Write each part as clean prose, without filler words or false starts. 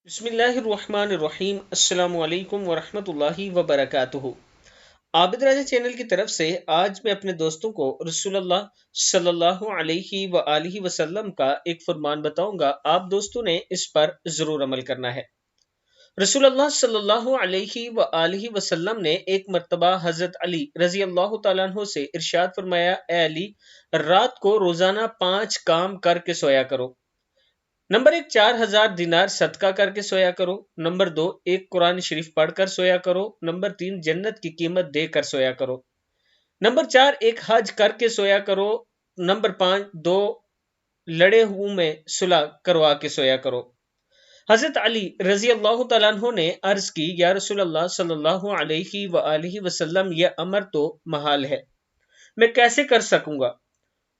بسم اللہ الرحمن الرحیم۔ السلام علیکم ورحمۃ اللہ وبرکاتہ۔ عابد راجہ چینل کی طرف سے آج میں اپنے دوستوں کو رسول اللہ صلی اللہ علیہ وآلہ وسلم کا ایک فرمان بتاؤں گا۔ آپ دوستوں نے اس پر ضرور عمل کرنا ہے۔ رسول اللہ صلی اللہ علیہ وآلہ وسلم نے ایک مرتبہ حضرت علی رضی اللہ تعالیٰ عنہ سے ارشاد فرمایا، اے علی، رات کو روزانہ 5 کام کر کے سویا کرو۔ نمبر 1، 4000 دینار صدقہ کر کے سویا کرو۔ نمبر 2، ایک قرآن شریف پڑھ کر سویا کرو۔ نمبر 3، جنت کی قیمت دے کر سویا کرو۔ نمبر 4، ایک حج کر کے سویا کرو۔ نمبر 5، 2 لڑے ہوئے میں صلح کروا کے سویا کرو۔ حضرت علی رضی اللہ تعالیٰ عنہ نے عرض کی، یا رسول اللہ صلی اللہ علیہ وآلہ وسلم، یہ امر تو محال ہے، میں کیسے کر سکوں گا؟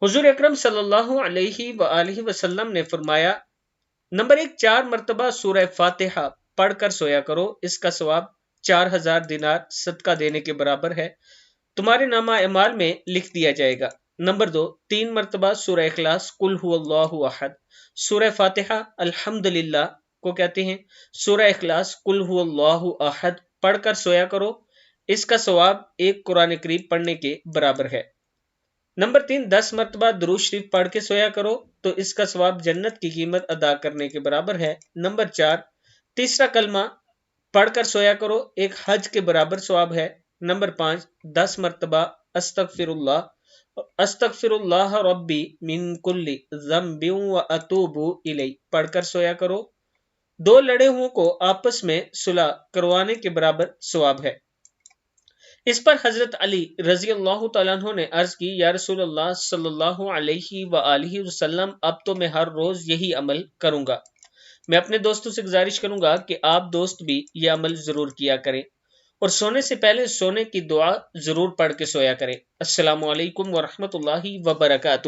حضور اکرم صلی اللہ علیہ وآلہ وسلم نے فرمایا، نمبر 1، 4 مرتبہ سورہ فاتحہ پڑھ کر سویا کرو، اس کا ثواب 4000 دینار صدقہ دینے کے برابر ہے، تمہارے نامہ اعمال میں لکھ دیا جائے گا۔ نمبر 2، 3 مرتبہ سورہ اخلاص، قل هو اللہ احد، سورہ فاتحہ الحمدللہ کو کہتے ہیں، سورہ اخلاص قل هو اللہ احد پڑھ کر سویا کرو، اس کا ثواب ایک قرآن کریم پڑھنے کے برابر ہے۔ نمبر 3، 10 مرتبہ درود شریف پڑھ کے سویا کرو تو اس کا ثواب جنت کی قیمت ادا کرنے کے برابر ہے۔ نمبر 4، تیسرا کلمہ پڑھ کر سویا کرو، ایک حج کے برابر ثواب ہے۔ نمبر 5، 10 مرتبہ استغفر اللہ ربی من کل ذنب واتوب الیہ پڑھ کر سویا کرو، 2 لڑے ہوئوں کو آپس میں صلح کروانے کے برابر ثواب ہے۔ اس پر حضرت علی رضی اللہ تعالیٰ عنہ نے عرض کی، یا رسول اللہ صلی اللہ علیہ وآلہ وسلم، اب تو میں ہر روز یہی عمل کروں گا۔ میں اپنے دوستوں سے گزارش کروں گا کہ آپ دوست بھی یہ عمل ضرور کیا کریں اور سونے سے پہلے سونے کی دعا ضرور پڑھ کے سویا کریں۔ السلام علیکم ورحمۃ اللہ وبرکاتہ۔